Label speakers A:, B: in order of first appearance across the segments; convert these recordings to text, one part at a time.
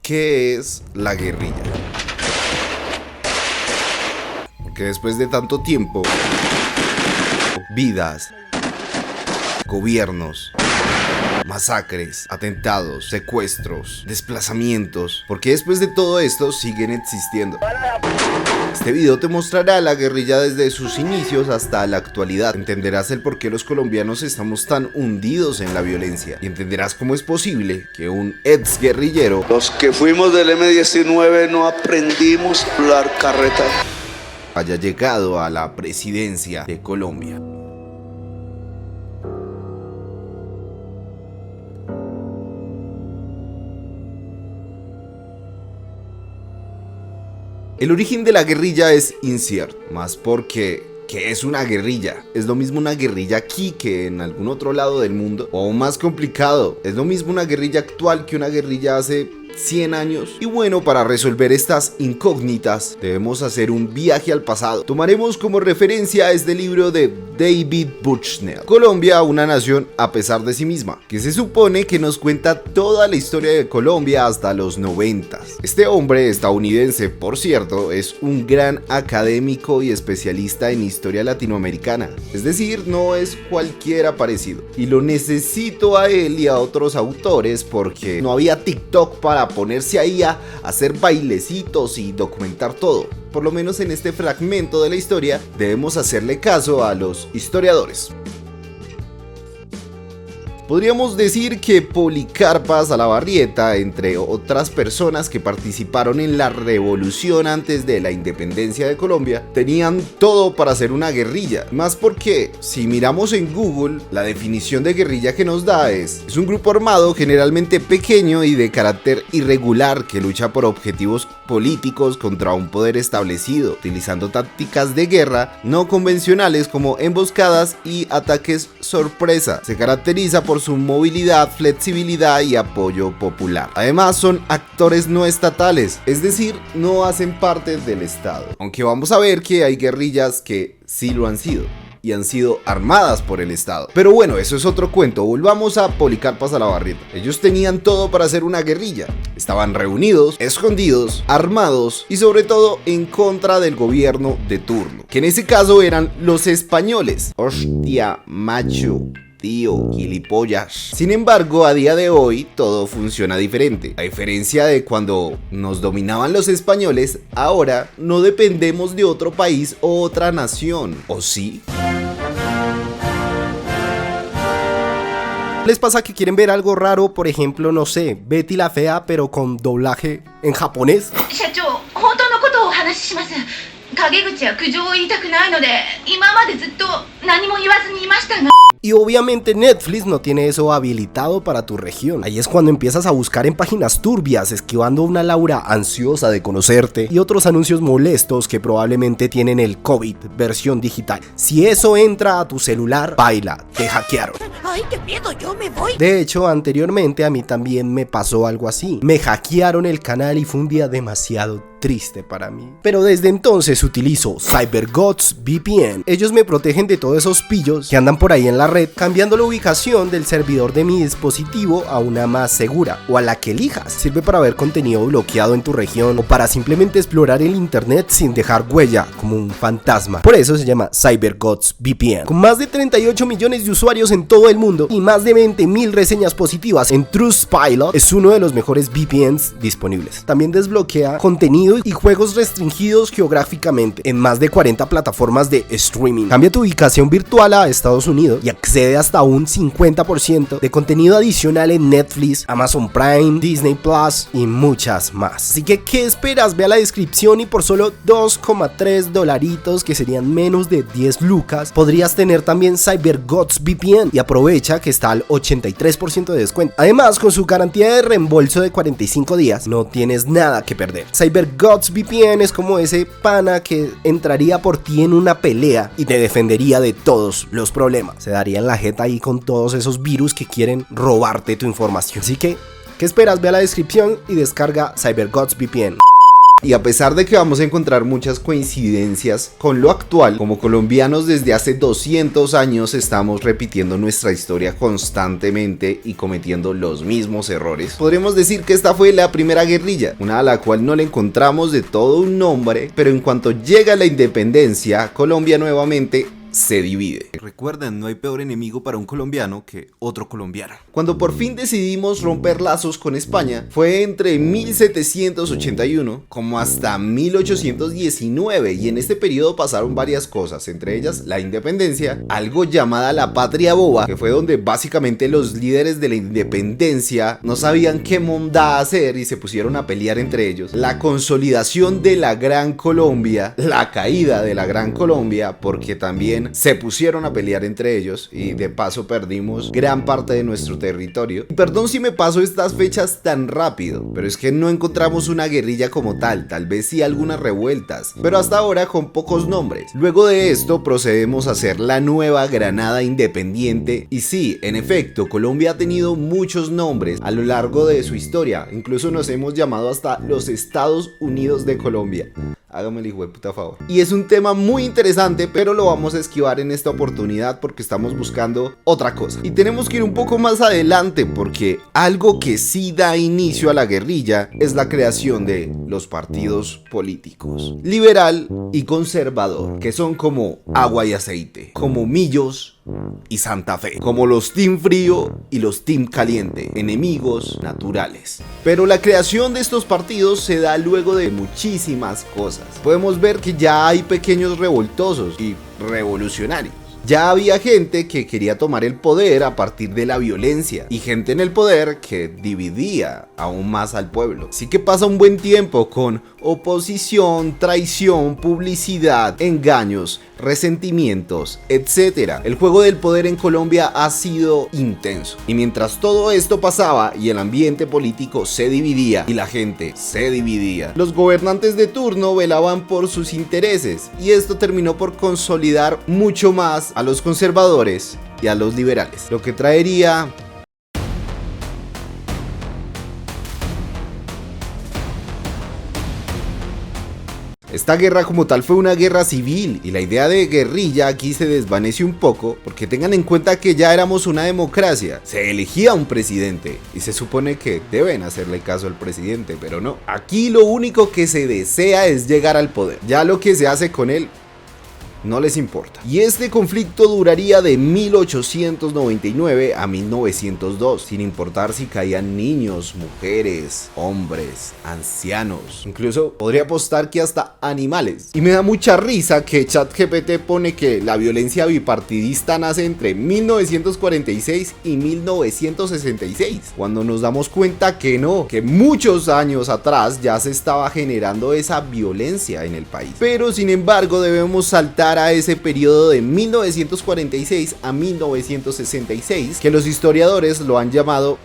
A: ¿qué es la guerrilla? Porque después de tanto tiempo, vidas, gobiernos, masacres, atentados, secuestros, desplazamientos, ¿por qué después de todo esto siguen existiendo? Este video te mostrará la guerrilla desde sus inicios hasta la actualidad. Entenderás el por qué los colombianos estamos tan hundidos en la violencia y entenderás cómo es posible que un ex guerrillero,
B: los que fuimos del M-19 no aprendimos a hablar carreta,
A: haya llegado a la presidencia de Colombia. El origen de la guerrilla es incierto, más porque ¿qué es una guerrilla? ¿Es lo mismo una guerrilla aquí que en algún otro lado del mundo? O aún más complicado, ¿es lo mismo una guerrilla actual que una guerrilla hace 100 años? Y bueno, para resolver estas incógnitas debemos hacer un viaje al pasado. Tomaremos como referencia este libro de David Bushnell, Colombia, una nación a pesar de sí misma, que se supone que nos cuenta toda la historia de Colombia hasta los 90. Este hombre estadounidense, por cierto, es un gran académico y especialista en historia latinoamericana, es decir, no es cualquiera parecido, y lo necesito a él y a otros autores porque no había TikTok para ponerse ahí a hacer bailecitos y documentar todo. Por lo menos en este fragmento de la historia debemos hacerle caso a los historiadores. Podríamos decir que Policarpa Salabarrieta, entre otras personas que participaron en la revolución antes de la independencia de Colombia, tenían todo para ser una guerrilla. Más porque, si miramos en Google, la definición de guerrilla que nos da es un grupo armado generalmente pequeño y de carácter irregular que lucha por objetivos políticos contra un poder establecido, utilizando tácticas de guerra no convencionales como emboscadas y ataques sorpresa. Se caracteriza por su movilidad, flexibilidad y apoyo popular. Además son actores no estatales, es decir, no hacen parte del Estado. Aunque vamos a ver que hay guerrillas que sí lo han sido y han sido armadas por el Estado. Pero bueno, eso es otro cuento. Volvamos a Policarpa Salabarrieta. Ellos tenían todo para hacer una guerrilla. Estaban reunidos, escondidos, armados y sobre todo en contra del gobierno de turno, que en ese caso eran los españoles. Hostia, macho, tío, gilipollas. Sin embargo, a día de hoy todo funciona diferente. A diferencia de cuando nos dominaban los españoles, ahora no dependemos de otro país o otra nación. ¿O sí?
C: ¿Les pasa que quieren ver algo raro? Por ejemplo, no sé, Betty la Fea, pero con doblaje en japonés. Y obviamente Netflix no tiene eso habilitado para tu región. Ahí es cuando empiezas a buscar en páginas turbias, esquivando una Laura ansiosa de conocerte y otros anuncios molestos que probablemente tienen el COVID versión digital. Si eso entra a tu celular, baila, te hackearon.
D: ¡Ay, qué miedo! ¡Yo me voy!
C: De hecho, anteriormente a mí también me pasó algo así. Me hackearon el canal y fue un día demasiado triste para mí. Pero desde entonces utilizo CyberGods VPN. Ellos me protegen de todos esos pillos que andan por ahí en la red, cambiando la ubicación del servidor de mi dispositivo a una más segura o a la que elijas. Sirve para ver contenido bloqueado en tu región o para simplemente explorar el internet sin dejar huella, como un fantasma. Por eso se llama CyberGods VPN. Con más de 38 millones de usuarios en todo el mundo y más de 20.000 reseñas positivas en Trustpilot, es uno de los mejores VPNs disponibles. También desbloquea contenido y juegos restringidos geográficamente en más de 40 plataformas de streaming. Cambia tu ubicación virtual a Estados Unidos y accede hasta un 50% de contenido adicional en Netflix, Amazon Prime, Disney Plus y muchas más. Así que, ¿qué esperas? Ve a la descripción y por solo $2.3, que serían menos de 10 lucas, podrías tener también CyberGods VPN y aprovecha que está al 83% de descuento. Además, con su garantía de reembolso de 45 días, no tienes nada que perder. CyberGods VPN es como ese pana que entraría por ti en una pelea y te defendería de todos los problemas. Se daría en la jeta ahí con todos esos virus que quieren robarte tu información. Así que, ¿qué esperas? Ve a la descripción y descarga CyberGods VPN.
A: Y a pesar de que vamos a encontrar muchas coincidencias con lo actual, como colombianos desde hace 200 años estamos repitiendo nuestra historia constantemente y cometiendo los mismos errores, podríamos decir que esta fue la primera guerrilla, una a la cual no le encontramos de todo un nombre, pero en cuanto llega la independencia, Colombia nuevamente se divide.
E: Recuerden, no hay peor enemigo para un colombiano que otro colombiano.
A: Cuando por fin decidimos romper lazos con España, fue entre 1781 como hasta 1819, y en este periodo pasaron varias cosas, entre ellas la independencia, algo llamada la patria boba, que fue donde básicamente los líderes de la independencia no sabían qué monda hacer y se pusieron a pelear entre ellos, la consolidación de la Gran Colombia, la caída de la Gran Colombia, porque también se pusieron a pelear entre ellos y de paso perdimos gran parte de nuestro territorio. Y perdón si me paso estas fechas tan rápido, pero es que no encontramos una guerrilla como tal vez sí algunas revueltas, pero hasta ahora con pocos nombres. Luego de esto procedemos a hacer la Nueva Granada Independiente, y sí, en efecto, Colombia ha tenido muchos nombres a lo largo de su historia, incluso nos hemos llamado hasta los Estados Unidos de Colombia. Hágame el hijo de puta favor. Y es un tema muy interesante, pero lo vamos a esquivar en esta oportunidad porque estamos buscando otra cosa. Y tenemos que ir un poco más adelante porque algo que sí da inicio a la guerrilla es la creación de los partidos políticos, liberal y conservador, que son como agua y aceite, como Millos y Santa Fe, como los Team Frío y los Team Caliente, enemigos naturales. Pero la creación de estos partidos se da luego de muchísimas cosas. Podemos ver que ya hay pequeños revoltosos y revolucionarios. Ya había gente que quería tomar el poder a partir de la violencia y gente en el poder que dividía aún más al pueblo. Así que pasa un buen tiempo con oposición, traición, publicidad, engaños, resentimientos, etc. El juego del poder en Colombia ha sido intenso. Y mientras todo esto pasaba y el ambiente político se dividía y la gente se dividía, los gobernantes de turno velaban por sus intereses, y esto terminó por consolidar mucho más a los conservadores y a los liberales, lo que traería esta guerra como tal fue una guerra civil, y la idea de guerrilla aquí se desvanece un poco porque tengan en cuenta que ya éramos una democracia, se elegía un presidente y se supone que deben hacerle caso al presidente, pero no, aquí lo único que se desea es llegar al poder, ya lo que se hace con él no les importa. Y este conflicto duraría de 1899 a 1902, sin importar si caían niños, mujeres, hombres, ancianos, incluso podría apostar que hasta animales. Y me da mucha risa que ChatGPT pone que la violencia bipartidista nace entre 1946 y 1966, cuando nos damos cuenta que no, que muchos años atrás ya se estaba generando esa violencia en el país. Pero sin embargo debemos saltar a ese periodo de 1946 a 1966, que los historiadores lo han llamado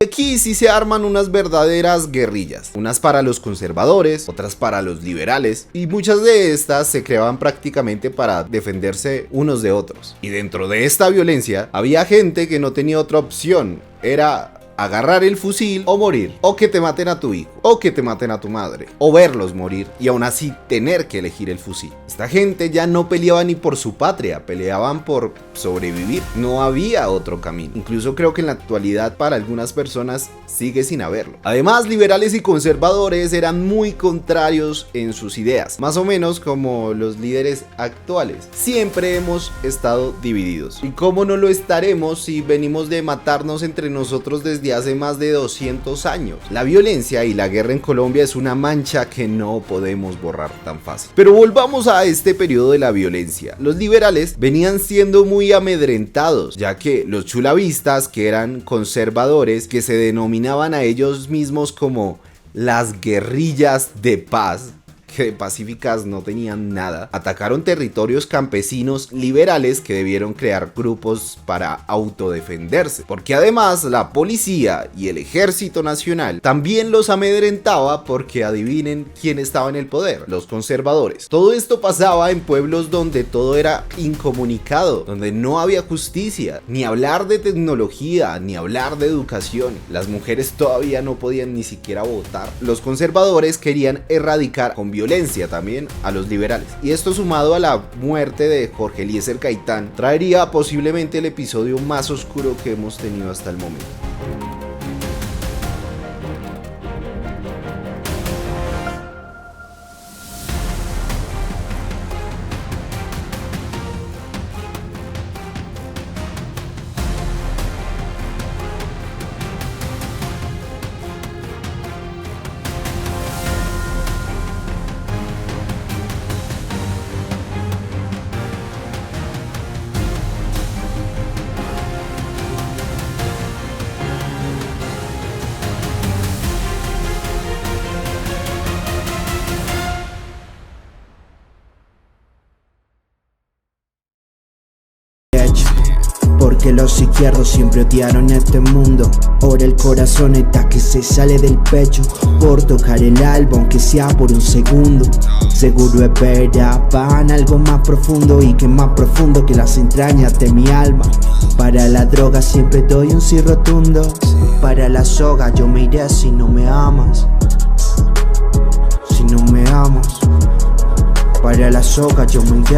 A: aquí sí se arman unas verdaderas guerrillas, unas para los conservadores, otras para los liberales, y muchas de estas se creaban prácticamente para defenderse unos de otros. Y dentro de esta violencia había gente que no tenía otra opción, era agarrar el fusil o morir, o que te maten a tu hijo, o que te maten a tu madre, o verlos morir y aún así tener que elegir el fusil. Esta gente ya no peleaba ni por su patria, peleaban por sobrevivir, no había otro camino. Incluso creo que en la actualidad para algunas personas sigue sin haberlo. Además, liberales y conservadores eran muy contrarios en sus ideas, más o menos como los líderes actuales. Siempre hemos estado divididos, y cómo no lo estaremos si venimos de matarnos entre nosotros desde hace más de 200 años. La violencia y la guerra en Colombia es una mancha que no podemos borrar tan fácil. Pero volvamos a este periodo de la violencia. Los liberales venían siendo muy amedrentados, ya que los chulavistas, que eran conservadores, que se denominaban a ellos mismos como las guerrillas de paz, que de pacíficas no tenían nada, atacaron territorios campesinos liberales que debieron crear grupos para autodefenderse, porque además la policía y el ejército nacional también los amedrentaba, porque adivinen quién estaba en el poder: los conservadores. Todo esto pasaba en pueblos donde todo era incomunicado, donde no había justicia, ni hablar de tecnología, ni hablar de educación. Las mujeres todavía no podían ni siquiera votar. Los conservadores querían erradicar con violencia también a los liberales, y esto, sumado a la muerte de Jorge Eliezer Gaitán, traería posiblemente el episodio más oscuro que hemos tenido hasta el momento.
F: Porque los izquierdos siempre odiaron este mundo. Ahora el corazón está que se sale del pecho por tocar el alma, aunque sea por un segundo. Seguro esperaban algo más profundo, y que más profundo que las entrañas de mi alma. Para la droga siempre doy un sí rotundo. Para la soga yo me iré si no me amas. Si no me amas. Para la soga yo me iré